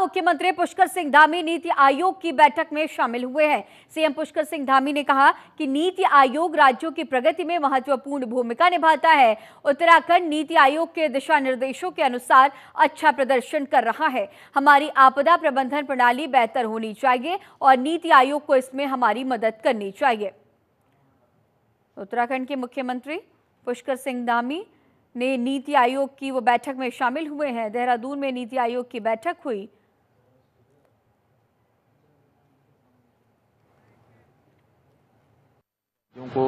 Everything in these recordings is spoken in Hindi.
मुख्यमंत्री पुष्कर सिंह धामी नीति आयोग की बैठक में शामिल हुए हैं। सीएम पुष्कर सिंह धामी ने कहा कि नीति आयोग राज्यों की प्रगति में महत्वपूर्ण भूमिका निभाता है। उत्तराखंड नीति आयोग के दिशा निर्देशों के अनुसार अच्छा प्रदर्शन कर रहा है। हमारी आपदा प्रबंधन प्रणाली बेहतर होनी चाहिए और नीति आयोग को इसमें हमारी मदद करनी चाहिए। उत्तराखंड के मुख्यमंत्री पुष्कर सिंह धामी ने नीति आयोग की वो बैठक में शामिल हुए हैं। देहरादून में नीति आयोग की बैठक हुई। को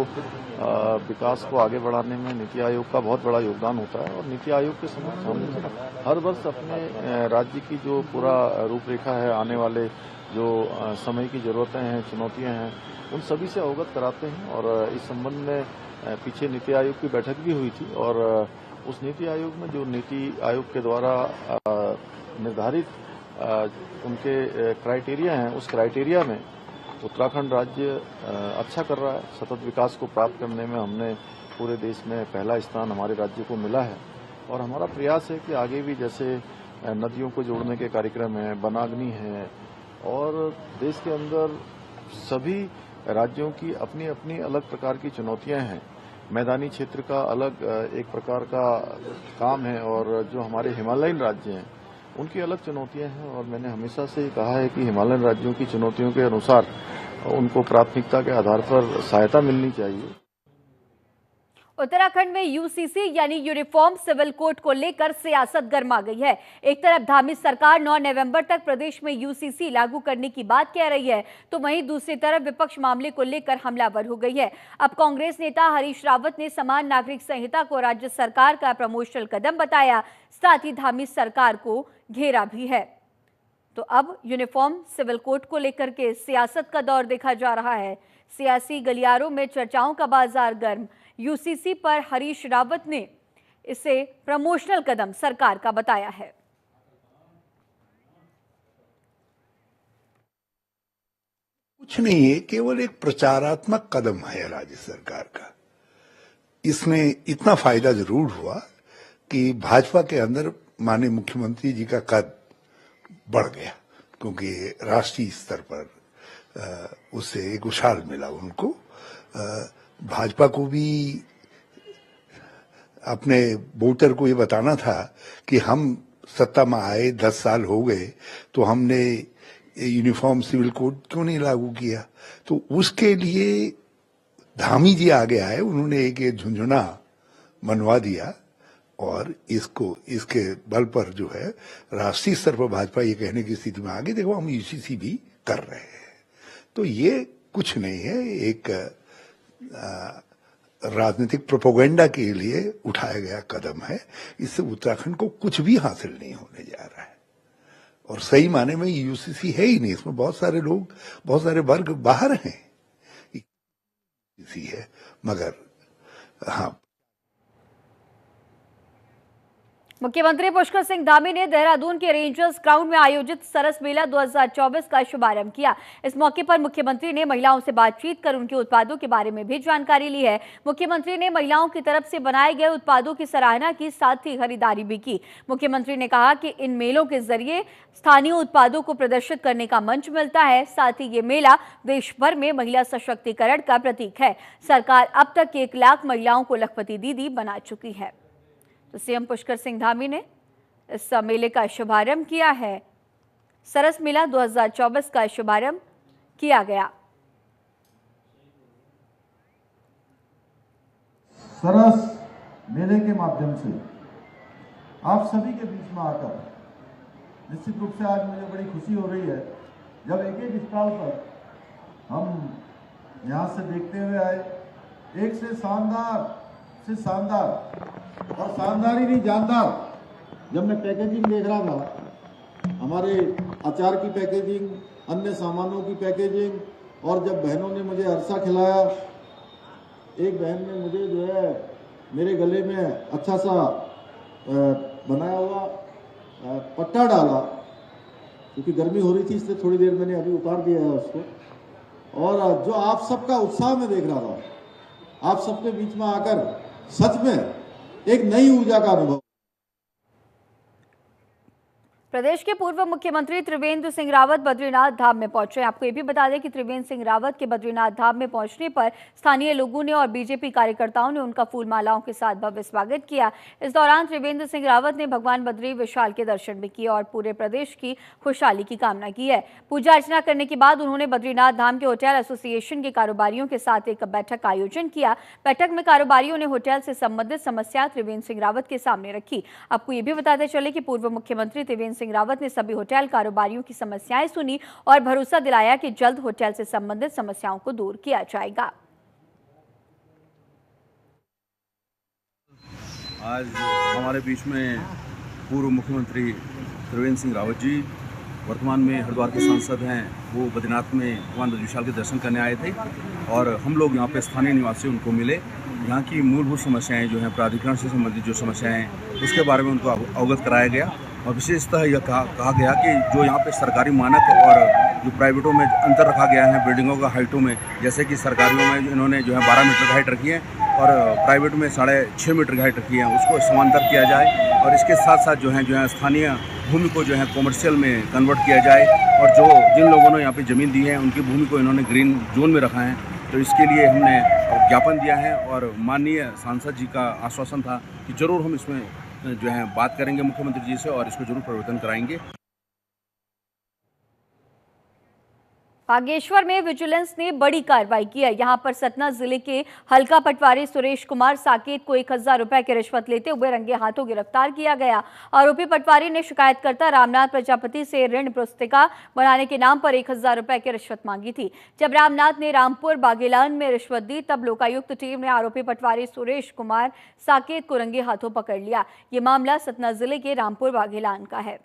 विकास को आगे बढ़ाने में नीति आयोग का बहुत बड़ा योगदान होता है और नीति आयोग के सामने हर वर्ष अपने राज्य की जो पूरा रूपरेखा है, आने वाले जो समय की जरूरतें हैं, चुनौतियां हैं, उन सभी से अवगत कराते हैं। और इस संबंध में पीछे नीति आयोग की बैठक भी हुई थी और उस नीति आयोग में जो नीति आयोग के द्वारा निर्धारित उनके क्राइटेरिया हैं, उस क्राइटेरिया में उत्तराखंड राज्य अच्छा कर रहा है। सतत विकास को प्राप्त करने में हमने पूरे देश में पहला स्थान हमारे राज्य को मिला है और हमारा प्रयास है कि आगे भी जैसे नदियों को जोड़ने के कार्यक्रम है, वनाग्नि है और देश के अंदर सभी राज्यों की अपनी अपनी अलग प्रकार की चुनौतियां हैं। मैदानी क्षेत्र का अलग एक प्रकार का काम है और जो हमारे हिमालयन राज्य हैं उनकी अलग चुनौतियां हैं और मैंने हमेशा से कहा है कि हिमालयन राज्यों की चुनौतियों के अनुसार उनको प्राथमिकता के आधार पर सहायता मिलनी चाहिए। उत्तराखंड में यूसीसी यानी यूनिफॉर्म सिविल कोड को लेकर सियासत गर्मा गई है। एक तरफ धामी सरकार 9 नवंबर तक प्रदेश में यूसीसी लागू करने की बात कह रही है, तो वहीं दूसरी तरफ विपक्ष मामले को लेकर हमलावर हो गई है। अब कांग्रेस नेता हरीश रावत ने समान नागरिक संहिता को राज्य सरकार का प्रमोशनल कदम बताया, साथ ही धामी सरकार को घेरा भी है। तो अब यूनिफॉर्म सिविल कोड को लेकर के सियासत का दौर देखा जा रहा है। सियासी गलियारों में चर्चाओं का बाजार गर्म। यूसीसी पर हरीश रावत ने इसे प्रमोशनल कदम सरकार का बताया है। कुछ नहीं है, केवल एक प्रचारात्मक कदम है राज्य सरकार का। इसमें इतना फायदा जरूर हुआ कि भाजपा के अंदर माननीय मुख्यमंत्री जी का कद बढ़ गया, क्योंकि राष्ट्रीय स्तर पर उससे एक उछाल मिला उनको। भाजपा को भी अपने वोटर को ये बताना था कि हम सत्ता में आए 10 साल हो गए तो हमने यूनिफॉर्म सिविल कोड क्यों नहीं लागू किया। तो उसके लिए धामी जी आगे आए, उन्होंने एक झुंझुना मनवा दिया और इसके बल पर जो है राष्ट्रीय स्तर पर भाजपा ये कहने की स्थिति में आगे, देखो हम यूसीसी भी कर रहे हैं। तो ये कुछ नहीं है, एक राजनीतिक प्रोपेगेंडा के लिए उठाया गया कदम है। इससे उत्तराखंड को कुछ भी हासिल नहीं होने जा रहा है और सही माने में यूसीसी है ही नहीं। इसमें बहुत सारे लोग, बहुत सारे वर्ग बाहर हैं, यूसीसी है, मगर हाँ। मुख्यमंत्री पुष्कर सिंह धामी ने देहरादून के रेंजर्स ग्राउंड में आयोजित सरस मेला 2024 का शुभारंभ किया। इस मौके पर मुख्यमंत्री ने महिलाओं से बातचीत कर उनके उत्पादों के बारे में भी जानकारी ली है। मुख्यमंत्री ने महिलाओं की तरफ से बनाए गए उत्पादों की सराहना की, साथ ही खरीदारी भी की। मुख्यमंत्री ने कहा कि इन मेलों के जरिए स्थानीय उत्पादों को प्रदर्शित करने का मंच मिलता है, साथ ही ये मेला देश भर में महिला सशक्तिकरण का प्रतीक है। सरकार अब तक 1 लाख महिलाओं को लखपति दीदी बना चुकी है। तो सीएम पुष्कर सिंह धामी ने इस मेले का शुभारंभ किया है। सरस मेला 2024 का शुभारंभ किया गया। सरस मेले के माध्यम से आप सभी के बीच में आकर निश्चित रूप से आज मुझे बड़ी खुशी हो रही है, जब एक स्टॉल पर हम यहाँ से देखते हुए आए, एक से शानदार और शानदार ही नहीं जानदार। जब मैं पैकेजिंग देख रहा था, हमारे अचार की पैकेजिंग, अन्य सामानों की पैकेजिंग, और जब बहनों ने मुझे अरसा खिलाया, एक बहन ने मुझे जो है मेरे गले में अच्छा सा बनाया हुआ पट्टा डाला, क्योंकि गर्मी हो रही थी इसलिए थोड़ी देर मैंने अभी उतार दिया है उसको। और जो आप सबका उत्साह में देख रहा था, आप सबके बीच में आकर सच में एक नई ऊर्जा का अनुभव। प्रदेश के पूर्व मुख्यमंत्री त्रिवेंद्र सिंह रावत बद्रीनाथ धाम में पहुंचे। आपको ये भी बता दें कि त्रिवेंद्र सिंह रावत के बद्रीनाथ धाम में पहुंचने पर स्थानीय लोगों ने और बीजेपी कार्यकर्ताओं ने उनका फूल मालाओं के साथ भव्य स्वागत किया। इस दौरान त्रिवेंद्र सिंह रावत ने भगवान बद्री विशाल के दर्शन भी किए और पूरे प्रदेश की खुशहाली की कामना की है। पूजा अर्चना करने के बाद उन्होंने बद्रीनाथ धाम के होटल एसोसिएशन के कारोबारियों के साथ एक बैठक का आयोजन किया। बैठक में कारोबारियों ने होटल से संबंधित समस्या त्रिवेंद्र सिंह रावत के सामने रखी। आपको ये भी बताते चले कि पूर्व मुख्यमंत्री त्रिवेंद्र सिंह रावत ने सभी होटल कारोबारियों की समस्याएं सुनी और भरोसा दिलाया कि जल्द होटल से संबंधित समस्याओं को दूर किया जाएगा। आज हमारे बीच में पूर्व मुख्यमंत्री त्रिवेंद्र सिंह रावत जी, वर्तमान में हरिद्वार के सांसद हैं, वो बद्रीनाथ में भगवान बद्री विशाल के दर्शन करने आए थे और हम लोग यहाँ पे स्थानीय निवासी उनको मिले। यहाँ की मूलभूत समस्याएं जो हैं, प्राधिकरण से संबंधित जो समस्याएं हैं, उसके बारे में उनको अवगत कराया गया और विशेषतः यह कहा गया कि जो यहाँ पे सरकारी मानक और जो प्राइवेटों में अंतर रखा गया है बिल्डिंगों का हाइटों में, जैसे कि सरकारियों में इन्होंने जो है 12 मीटर की हाइट रखी है और प्राइवेट में 6.5 मीटर की हाइट रखी है, उसको समांतर किया जाए और इसके साथ साथ जो है स्थानीय भूमि को जो है कॉमर्शियल में कन्वर्ट किया जाए और जिन लोगों ने यहाँ पे ज़मीन दी है उनकी भूमि को इन्होंने ग्रीन जोन में रखा है। तो इसके लिए हमने ज्ञापन दिया है और माननीय सांसद जी का आश्वासन था कि ज़रूर हम इसमें जो है बात करेंगे मुख्यमंत्री जी से और इसको जरूर परिवर्तन कराएंगे। बागेश्वर में विजिलेंस ने बड़ी कार्रवाई की है। यहां पर सतना जिले के हल्का पटवारी सुरेश कुमार साकेत को 1000 रुपए की रिश्वत लेते हुए रंगे हाथों गिरफ्तार किया गया। आरोपी पटवारी ने शिकायतकर्ता रामनाथ प्रजापति से ऋण पुस्तिका बनाने के नाम पर 1000 रुपए की रिश्वत मांगी थी। जब रामनाथ ने रामपुर बागेलान में रिश्वत दी तब लोकायुक्त टीम ने आरोपी पटवारी सुरेश कुमार साकेत को रंगे हाथों पकड़ लिया। ये मामला सतना जिले के रामपुर बागेलान का है।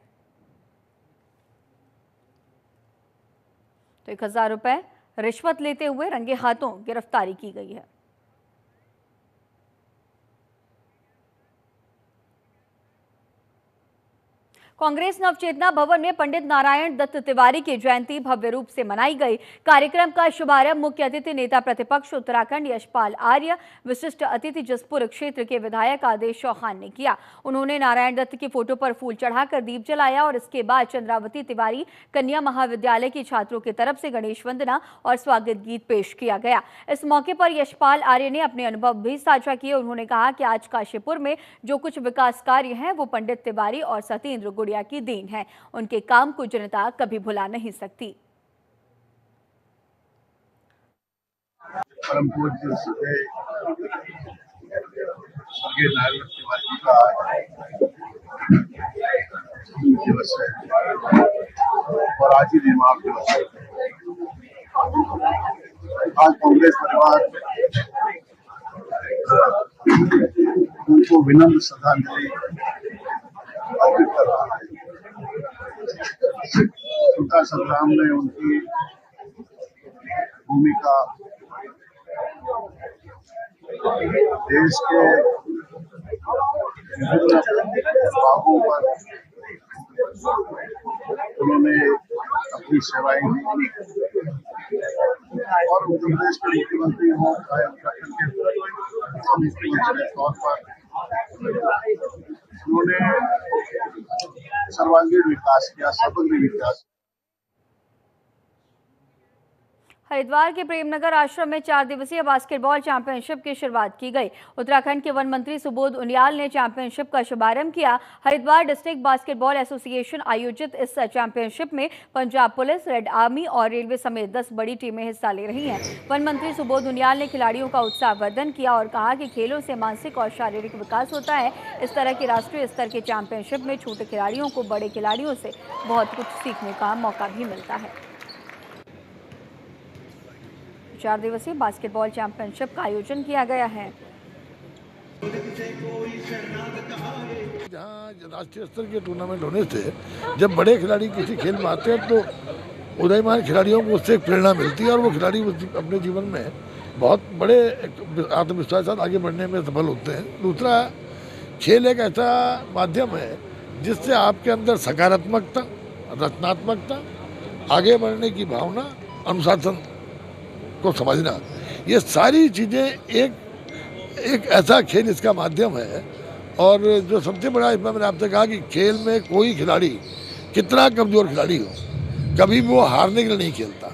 तो 1000 रुपए रिश्वत लेते हुए रंगे हाथों गिरफ्तारी की गई है। कांग्रेस नवचेतना भवन में पंडित नारायण दत्त तिवारी की जयंती भव्य रूप से मनाई गई। कार्यक्रम का शुभारंभ मुख्य अतिथि नेता प्रतिपक्ष उत्तराखंड यशपाल आर्य, विशिष्ट अतिथि जसपुर क्षेत्र के विधायक आदेश चौहान ने किया। उन्होंने नारायण दत्त की फोटो पर फूल चढ़ाकर दीप जलाया और इसके बाद चंद्रावती तिवारी कन्या महाविद्यालय के छात्रों की तरफ से गणेश वंदना और स्वागत गीत पेश किया गया। इस मौके पर यशपाल आर्य ने अपने अनुभव भी साझा किए। उन्होंने कहा कि आज काशीपुर में जो कुछ विकास कार्य हैं वो पंडित तिवारी और सत्येंद्र गुड़िया की देन है। उनके काम को जनता कभी भुला नहीं सकती। परम पूज्य स्वर्गीय नारायण तिवारी का दिवस है और आज ही निर्माण दिवस है। आज कांग्रेस परिवार उनको विनम्र श्रद्धांजलि अर्पित कर रहा है। स्वतंत्रता संग्राम में उनकी भूमिका देश के विभिन्न भागों पर उन्होंने अपनी सेवाएं दी और उत्तर प्रदेश के मुख्यमंत्री हो चाहे उत्तराखंड के मुख्यमंत्री के तौर पर उन्होंने सर्वांगीण विकास किया, समग्र विकास। हरिद्वार के प्रेमनगर आश्रम में 4 दिवसीय बास्केटबॉल चैंपियनशिप की शुरुआत की गई। उत्तराखंड के वन मंत्री सुबोध उनियाल ने चैंपियनशिप का शुभारंभ किया। हरिद्वार डिस्ट्रिक्ट बास्केटबॉल एसोसिएशन आयोजित इस चैंपियनशिप में पंजाब पुलिस, रेड आर्मी और रेलवे समेत 10 बड़ी टीमें हिस्सा ले रही हैं। वन मंत्री सुबोध उनियाल ने खिलाड़ियों का उत्साहवर्धन किया और कहा कि खेलों से मानसिक और शारीरिक विकास होता है। इस तरह की राष्ट्रीय स्तर के चैंपियनशिप में छोटे खिलाड़ियों को बड़े खिलाड़ियों से बहुत कुछ सीखने का मौका भी मिलता है। 4 दिवसीय बास्केटबॉल चैंपियनशिप का आयोजन किया गया है। जहाँ राष्ट्रीय स्तर के टूर्नामेंट होने से जब बड़े खिलाड़ी किसी खेल में आते हैं तो उदयमान खिलाड़ियों को उससे एक प्रेरणा मिलती है और वो खिलाड़ी अपने जीवन में बहुत बड़े आत्मविश्वास के साथ आगे बढ़ने में सफल होते हैं। दूसरा, खेल एक ऐसा माध्यम है जिससे आपके अंदर सकारात्मकता, रचनात्मकता, आगे बढ़ने की भावना, अनुशासन को समझना, ये सारी चीज़ें एक ऐसा खेल इसका माध्यम है। और जो सबसे बड़ा इसमें मैंने आपसे कहा कि खेल में कोई खिलाड़ी कितना कमजोर खिलाड़ी हो, कभी भी वो हारने के लिए नहीं खेलता।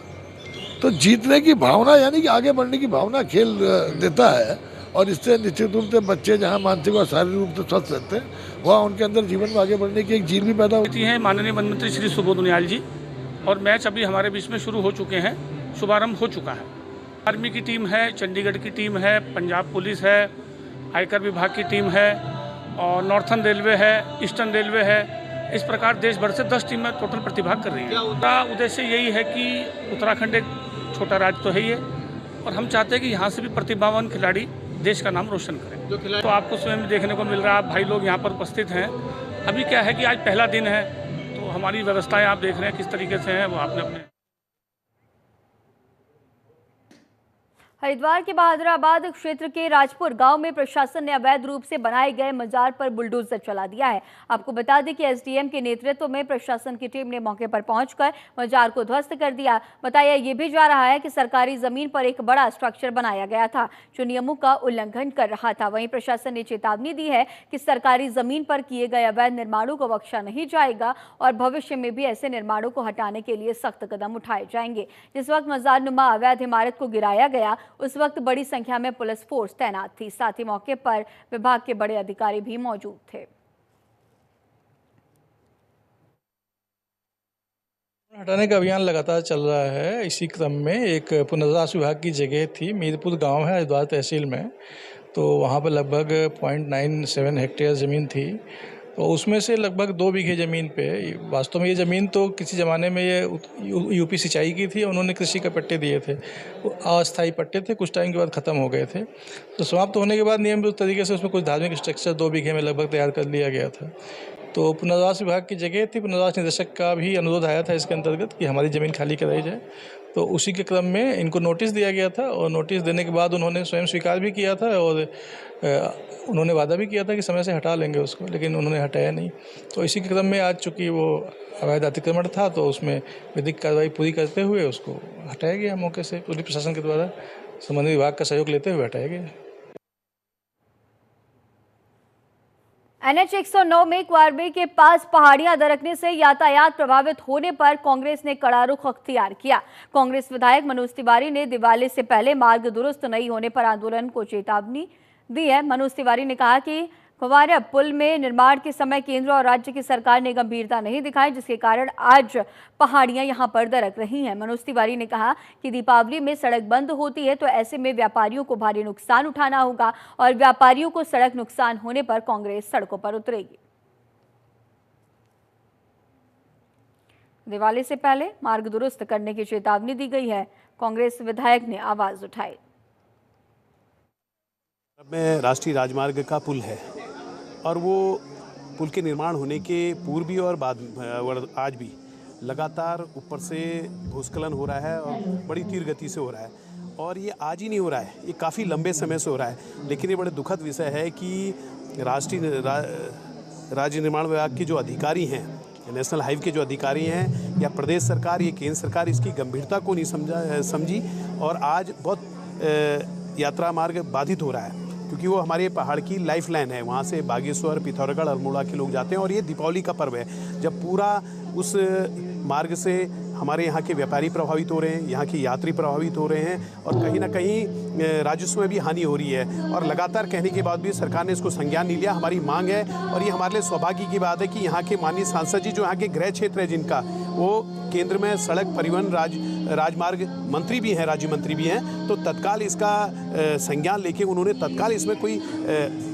तो जीतने की भावना यानी कि आगे बढ़ने की भावना खेल देता है, और इससे निश्चित रूप से बच्चे जहाँ मानसिक और शारीरिक रूप से स्वस्थ रहते हैं वहाँ उनके अंदर जीवन में आगे बढ़ने की एक जील भी पैदा होती है। माननीय वन मंत्री श्री सुबोध उनियाल जी, और मैच अभी हमारे बीच में शुरू हो चुके हैं, शुभारंभ हो चुका है। आर्मी की टीम है, चंडीगढ़ की टीम है, पंजाब पुलिस है, आयकर विभाग की टीम है, और नॉर्थर्न रेलवे है, ईस्टर्न रेलवे है। इस प्रकार देश भर से 10 टीमें टोटल प्रतिभाग कर रही हैं। उनका उद्देश्य यही है कि उत्तराखंड एक छोटा राज्य तो है ही है, और हम चाहते हैं कि यहाँ से भी प्रतिभावान खिलाड़ी देश का नाम रोशन करें। तो आपको स्वयं देखने को मिल रहा है, आप भाई लोग यहाँ पर उपस्थित हैं। अभी क्या है कि आज पहला दिन है, तो हमारी व्यवस्थाएं आप देख रहे हैं किस तरीके से हैं, वो आपने अपने हरिद्वार के बहादुराबाद क्षेत्र के राजपुर गांव में प्रशासन ने अवैध रूप से बनाए गए मजार पर बुलडोजर चला दिया है। आपको बता दें कि एसडीएम के नेतृत्व में प्रशासन की टीम ने मौके पर पहुंचकर मजार को ध्वस्त कर दिया। बताया ये भी जा रहा है कि सरकारी जमीन पर एक बड़ा स्ट्रक्चर बनाया गया था जो नियमों का उल्लंघन कर रहा था। वहीं प्रशासन ने चेतावनी दी है कि सरकारी जमीन पर किए गए अवैध निर्माणों को बख्शा नहीं जाएगा और भविष्य में भी ऐसे निर्माणों को हटाने के लिए सख्त कदम उठाए जाएंगे। जिस वक्त मजार नुमा अवैध इमारत को गिराया गया उस वक्त बड़ी संख्या में पुलिस फोर्स तैनात थी। साथ ही मौके पर विभाग के बड़े अधिकारी भी मौजूद थे। हटाने का अभियान लगातार चल रहा है। इसी क्रम में एक पुनर्वास विभाग की जगह थी, मीरपुर गांव है हरिद्वार तहसील में, तो वहां पर लगभग 0.97 हेक्टेयर ज़मीन थी। तो उसमें से लगभग 2 बीघे ज़मीन पे, वास्तव में ये ज़मीन तो किसी ज़माने में ये यूपी सिंचाई की थी, उन्होंने कृषि के पट्टे दिए थे, वो अस्थायी पट्टे थे, कुछ टाइम के बाद ख़त्म हो गए थे। तो समाप्त होने के बाद नियमित तरीके से उसमें कुछ धार्मिक स्ट्रक्चर 2 बीघे में लगभग तैयार कर लिया गया था। तो पुनर्वास विभाग की जगह थी, पुनर्वास निदेशक का भी अनुरोध आया था इसके अंतर्गत कि हमारी ज़मीन खाली कराई जाए। तो उसी के क्रम में इनको नोटिस दिया गया था, और नोटिस देने के बाद उन्होंने स्वयं स्वीकार भी किया था, और उन्होंने वादा भी किया था कि समय से हटा लेंगे उसको, लेकिन उन्होंने हटाया नहीं। तो इसी के क्रम में आज चूँकि वो अवैध अतिक्रमण था, तो उसमें विधिक कार्रवाई पूरी करते हुए उसको हटाया गया मौके से। पुलिस प्रशासन के द्वारा संबंधित विभाग का सहयोग लेते हुए हटाया गया। NH 109 में क्वारबे के पास पहाड़ियां दरकने से यातायात प्रभावित होने पर कांग्रेस ने कड़ा रुख अख्तियार किया। कांग्रेस विधायक मनोज तिवारी ने दिवाली से पहले मार्ग दुरुस्त नहीं होने पर आंदोलन को चेतावनी दी है। मनोज तिवारी ने कहा कि क्वारब पुल में निर्माण के समय केंद्र और राज्य की सरकार ने गंभीरता नहीं दिखाई, जिसके कारण आज पहाड़ियां यहां पर दरक रही हैं। मनोज तिवारी ने कहा कि दीपावली में सड़क बंद होती है तो ऐसे में व्यापारियों को भारी नुकसान उठाना होगा, और व्यापारियों को सड़क नुकसान होने पर कांग्रेस सड़कों पर उतरेगी। दिवाली से पहले मार्ग दुरुस्त करने की चेतावनी दी गई है। कांग्रेस विधायक ने आवाज उठाई। में राष्ट्रीय राजमार्ग का पुल है, और वो पुल के निर्माण होने के पूर्व भी और बाद आज भी लगातार ऊपर से भूस्खलन हो रहा है, और बड़ी तीव्र गति से हो रहा है। और ये आज ही नहीं हो रहा है, ये काफ़ी लंबे समय से हो रहा है। लेकिन ये बड़े दुखद विषय है कि राज्य निर्माण विभाग के जो अधिकारी हैं, नेशनल हाईवे के जो अधिकारी हैं, या प्रदेश सरकार, ये केंद्र सरकार इसकी गंभीरता को नहीं समझी, और आज बहुत यात्रा मार्ग बाधित हो रहा है, क्योंकि वो हमारे पहाड़ की लाइफलाइन है। वहाँ से बागेश्वर, पिथौरागढ़, अल्मोड़ा के लोग जाते हैं, और ये दीपावली का पर्व है जब पूरा उस मार्ग से हमारे यहाँ के व्यापारी प्रभावित हो रहे हैं, यहाँ के यात्री प्रभावित हो रहे हैं, और कहीं ना कहीं राजस्व में भी हानि हो रही है। और लगातार कहने के बाद भी सरकार ने इसको संज्ञान नहीं लिया। हमारी मांग है, और ये हमारे लिए सौभाग्य की बात है कि यहाँ के माननीय सांसद जी, जो यहाँ के गृह क्षेत्र है जिनका, वो केंद्र में सड़क परिवहन राजमार्ग मंत्री भी हैं, राज्य मंत्री भी हैं, तो तत्काल इसका संज्ञान लेके उन्होंने तत्काल इसमें कोई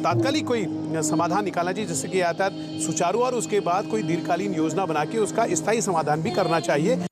तात्कालिक कोई समाधान निकालना चाहिए, जिससे कि यातायात सुचारू, और उसके बाद कोई दीर्घकालीन योजना बना के उसका स्थायी समाधान भी करना चाहिए।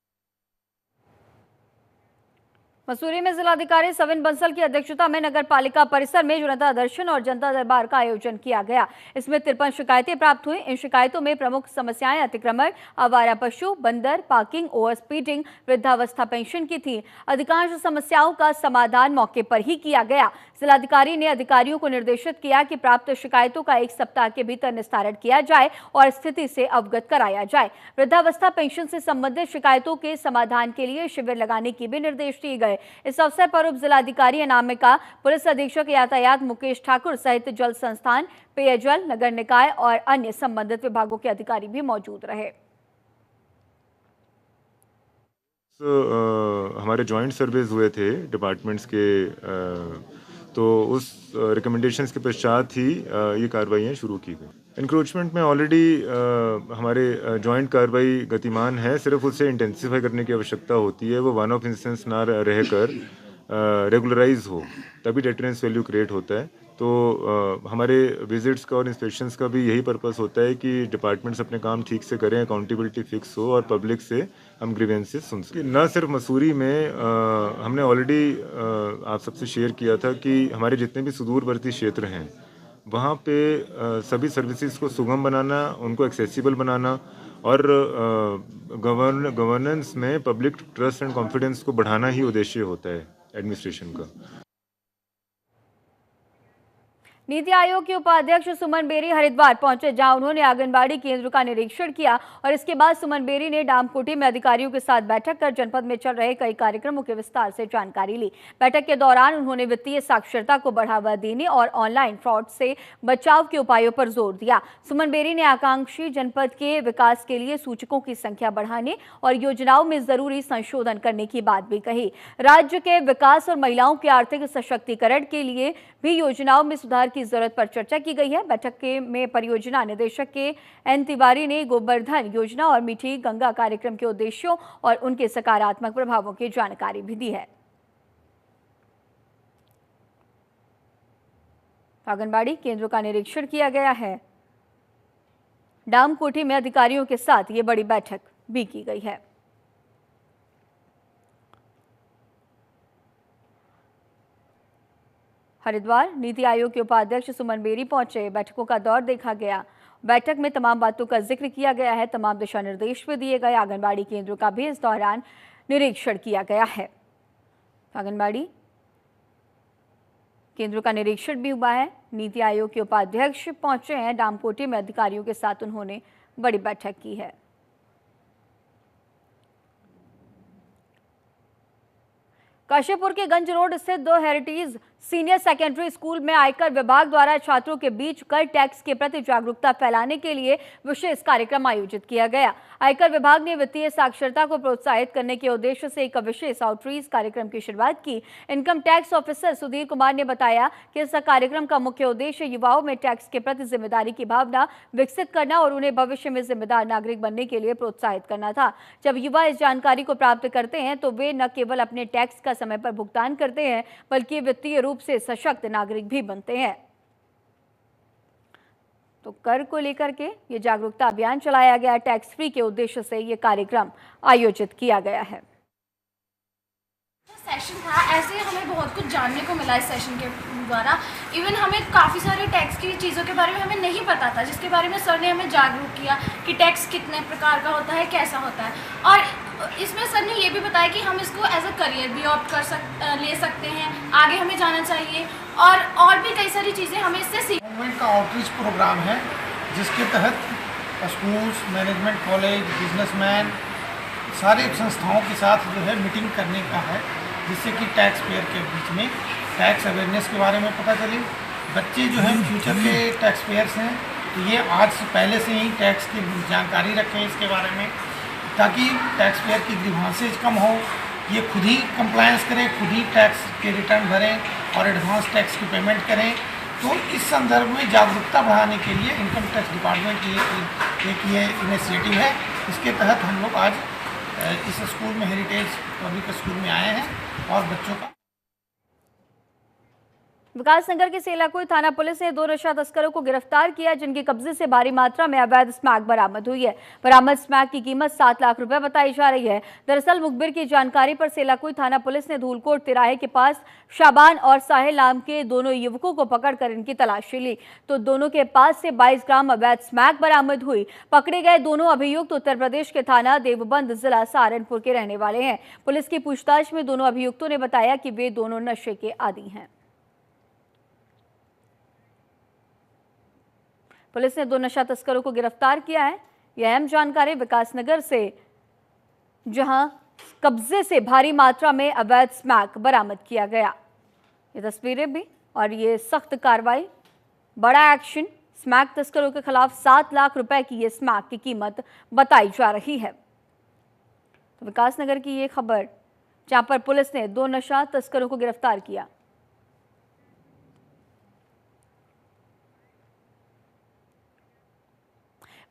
मसूरी में जिलाधिकारी सविन बंसल की अध्यक्षता में नगर पालिका परिसर में जनता दर्शन और जनता दरबार का आयोजन किया गया। इसमें 53 शिकायतें प्राप्त हुई। इन शिकायतों में प्रमुख समस्याएं अतिक्रमण, आवारा पशु, बंदर, पार्किंग, ओवर स्पीडिंग, वृद्धावस्था पेंशन की थी। अधिकांश समस्याओं का समाधान मौके पर ही किया गया। जिलाधिकारी ने अधिकारियों को निर्देशित किया कि प्राप्त शिकायतों का 1 सप्ताह के भीतर निस्तारण किया जाए और स्थिति से अवगत कराया जाए। वृद्धावस्था पेंशन से संबंधित शिकायतों के समाधान के लिए शिविर लगाने के भी निर्देश दिए गए। इस अवसर पर उप जिलाधिकारी अनामिका, पुलिस अधीक्षक यातायात मुकेश ठाकुर सहित जल संस्थान, पेयजल, नगर निकाय और अन्य संबंधित विभागों के अधिकारी भी मौजूद रहे। हमारे जॉइंट सर्वेज हुए थे डिपार्टमेंट्स के, तो उस रिकमेंडेशंस के पश्चात ही ये कार्रवाइयाँ शुरू की गई। इंक्रोचमेंट में ऑलरेडी हमारे जॉइंट कार्रवाई गतिमान है, सिर्फ उसे इंटेंसिफाई करने की आवश्यकता होती है। वो वन ऑफ इंस्टेंस ना रहकर रेगुलराइज हो, तभी डेटरेंस वैल्यू क्रिएट होता है। तो हमारे विजिट्स का और इंस्पेक्शंस का भी यही पर्पस होता है कि डिपार्टमेंट्स अपने काम ठीक से करें, अकाउंटेबिलिटी फिक्स हो और पब्लिक से हम ग्रीवेंसेस सुन सकें। न सिर्फ मसूरी में हमने ऑलरेडी आप सबसे शेयर किया था कि हमारे जितने भी सुदूरवर्ती क्षेत्र हैं वहाँ पे सभी सर्विसेज को सुगम बनाना, उनको एक्सेसिबल बनाना और गवर्नेंस में पब्लिक ट्रस्ट एंड कॉन्फिडेंस को बढ़ाना ही उद्देश्य होता है एडमिनिस्ट्रेशन का। नीति आयोग के उपाध्यक्ष सुमन बेरी हरिद्वार पहुंचे, जहां उन्होंने आंगनबाड़ी केंद्र का निरीक्षण किया और इसके बाद सुमन बेरी ने डामकोटी में अधिकारियों के साथ बैठक कर जनपद में चल रहे कई कार्यक्रमों के विस्तार से जानकारी ली। बैठक के दौरान उन्होंने वित्तीय साक्षरता को बढ़ावा देने और ऑनलाइन फ्रॉड से बचाव के उपायों पर जोर दिया। सुमन बेरी ने आकांक्षी जनपद के विकास के लिए सूचकों की संख्या बढ़ाने और योजनाओं में जरूरी संशोधन करने की बात भी कही। राज्य के विकास और महिलाओं के आर्थिक सशक्तिकरण के लिए भी योजनाओं में सुधार की जरूरत पर चर्चा की गई है। बैठक में परियोजना निदेशक के एन तिवारी ने गोवर्धन योजना और मीठी गंगा कार्यक्रम के उद्देश्यों और उनके सकारात्मक प्रभावों की जानकारी भी दी है। आंगनबाड़ी केंद्रों का निरीक्षण किया गया है। डामकोटी में अधिकारियों के साथ ये बड़ी बैठक भी की गई है। हरिद्वार नीति आयोग के उपाध्यक्ष सुमन बेरी पहुंचे, बैठकों का दौर देखा गया। बैठक में तमाम बातों का जिक्र किया गया है, तमाम दिशा निर्देश भी दिए गए। आंगनबाड़ी केंद्रों का भी इस दौरान निरीक्षण किया गया है। आंगनबाड़ी केंद्रों का निरीक्षण भी हुआ है। नीति आयोग के उपाध्यक्ष पहुंचे हैं, डामकोटी में अधिकारियों के साथ उन्होंने बड़ी बैठक की है। काशीपुर के गंज रोड स्थित 2 हेरिटेज सीनियर सेकेंडरी स्कूल में आयकर विभाग द्वारा छात्रों के बीच कर टैक्स के प्रति जागरूकता फैलाने के लिए विशेष कार्यक्रम आयोजित किया गया। आयकर विभाग ने वित्तीय साक्षरता को प्रोत्साहित करने के उद्देश्य से एक विशेष आउटरीच कार्यक्रम की शुरुआत की। Income tax officer Sudhir Kumar ने बताया कि इस कार्यक्रम का मुख्य उद्देश्य युवाओं में टैक्स के प्रति जिम्मेदारी की भावना विकसित करना और उन्हें भविष्य में जिम्मेदार नागरिक बनने के लिए प्रोत्साहित करना था। जब युवा इस जानकारी को प्राप्त करते हैं तो वे न केवल अपने टैक्स का समय पर भुगतान करते हैं बल्कि वित्तीय रूप से सशक्त नागरिक भी बनते हैं। तो कर को लेकर के ये जागरूकता अभियान चलाया गया। टैक्स फ्री के उद्देश्य से ये कार्यक्रम आयोजित किया गया है। सेशन था, ऐसे हमें बहुत कुछ जानने को मिला इस सेशन के द्वारा। इवन हमें काफ़ी सारे टैक्स की चीज़ों के बारे में हमें नहीं पता था, जिसके बारे में सर ने हमें जागरूक किया कि टैक्स कितने प्रकार का होता है, कैसा होता है। और इसमें सर ने ये भी बताया कि हम इसको एज अ करियर भी ऑप्ट ले सकते हैं, आगे हमें जाना चाहिए और भी कई सारी चीज़ें हमें इससे गवर्नमेंट का आउटरीच प्रोग्राम है, जिसके तहत स्कूल्स, मैनेजमेंट कॉलेज, बिजनेसमैन सारे संस्थाओं के साथ जो है मीटिंग करने का है, जिससे कि टैक्स पेयर के बीच में टैक्स अवेयरनेस के बारे में पता चले। बच्चे जो हैं फ्यूचर के टैक्स पेयर्स हैं, तो ये आज से पहले से ही टैक्स की जानकारी रखें इसके बारे में, ताकि टैक्स पेयर की ग्रीवांसेज कम हो, ये खुद ही कंप्लायंस करें, खुद ही टैक्स के रिटर्न भरें और एडवांस टैक्स की पेमेंट करें। तो इस संदर्भ में जागरूकता बढ़ाने के लिए इनकम टैक्स डिपार्टमेंट की एक ये इनिशिएटिव है। इसके तहत हम लोग आज इस स्कूल में, हेरिटेज पब्लिक स्कूल में आए हैं और बच्चों का विकासनगर के सेलाकुई थाना पुलिस ने 2 नशा तस्करों को गिरफ्तार किया, जिनके कब्जे से भारी मात्रा में अवैध स्मैक बरामद हुई है। बरामद स्मैक की कीमत 7 लाख रुपए बताई जा रही है। दरअसल मुखबिर की जानकारी पर सेलाकुई थाना पुलिस ने धूलकोट तिराहे के पास शाबान और साहिल नाम के दोनों युवकों को पकड़कर इनकी तलाशी ली, तो दोनों के पास से 22 ग्राम अवैध स्मैक बरामद हुई। पकड़े गए दोनों अभियुक्त उत्तर प्रदेश के थाना देवबंद जिला सहारनपुर के रहने वाले हैं। पुलिस की पूछताछ में दोनों अभियुक्तों ने बताया कि वे दोनों नशे के आदी हैं। पुलिस ने 2 नशा तस्करों को गिरफ्तार किया है। यह अहम जानकारी विकासनगर से, जहां कब्जे से भारी मात्रा में अवैध स्मैक बरामद किया गया। ये तस्वीरें भी और ये सख्त कार्रवाई, बड़ा एक्शन। स्मैक तस्करों के खिलाफ 7 लाख रुपए की ये स्मैक की कीमत बताई जा रही है। तो विकासनगर की ये खबर, जहां पर पुलिस ने 2 नशा तस्करों को गिरफ्तार किया।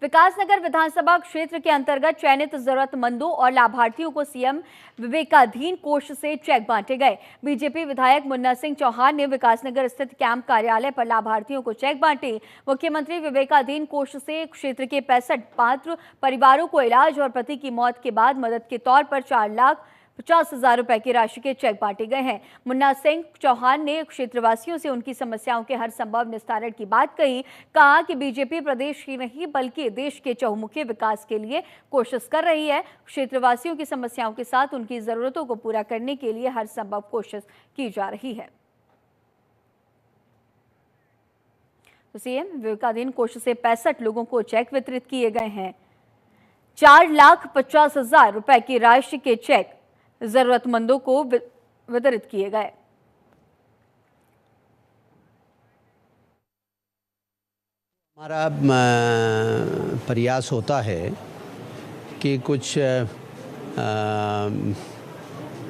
विकासनगर विधानसभा क्षेत्र के अंतर्गत चयनित जरूरतमंदों और लाभार्थियों को सीएम विवेकाधीन कोष से चेक बांटे गए। बीजेपी विधायक मुन्ना सिंह चौहान ने विकासनगर स्थित कैंप कार्यालय पर लाभार्थियों को चेक बांटे। मुख्यमंत्री विवेकाधीन कोष से क्षेत्र के 65 पात्र परिवारों को इलाज और पति की मौत के बाद मदद के तौर पर 4,50,000 रुपए की राशि के चेक बांटे गए हैं। मुन्ना सिंह चौहान ने क्षेत्रवासियों से उनकी समस्याओं के हर संभव निस्तारण की बात कही। कहा कि बीजेपी प्रदेश ही नहीं बल्कि देश के चहुमुखी विकास के लिए कोशिश कर रही है। क्षेत्रवासियों की समस्याओं के साथ उनकी जरूरतों को पूरा करने के लिए हर संभव कोशिश की जा रही है। तो सीएम विवेकाधीन कोष से 65 लोगों को चेक वितरित किए गए हैं। 4,50,000 रुपए की राशि के चेक जरूरतमंदों को वितरित किए गए। हमारा प्रयास होता है कि कुछ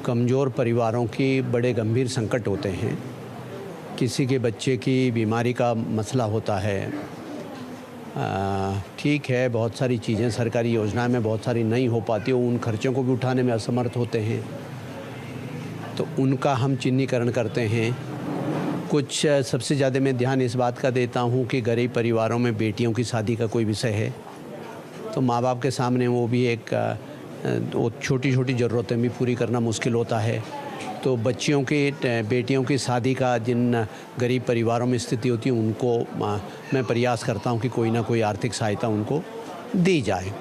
कमज़ोर परिवारों की बड़े गंभीर संकट होते हैं। किसी के बच्चे की बीमारी का मसला होता है। ठीक है, बहुत सारी चीज़ें सरकारी योजनाएं में बहुत सारी नहीं हो पाती, उन खर्चों को भी उठाने में असमर्थ होते हैं, तो उनका हम चिन्हीकरण करते हैं। कुछ सबसे ज़्यादा मैं ध्यान इस बात का देता हूं कि गरीब परिवारों में बेटियों की शादी का कोई विषय है तो माँ बाप के सामने वो भी एक वो छोटी छोटी ज़रूरतें भी पूरी करना मुश्किल होता है। तो बच्चियों की बेटियों की शादी का जिन गरीब परिवारों में स्थिति होती है उनको मैं प्रयास करता हूं कि कोई ना कोई आर्थिक सहायता उनको दी जाए।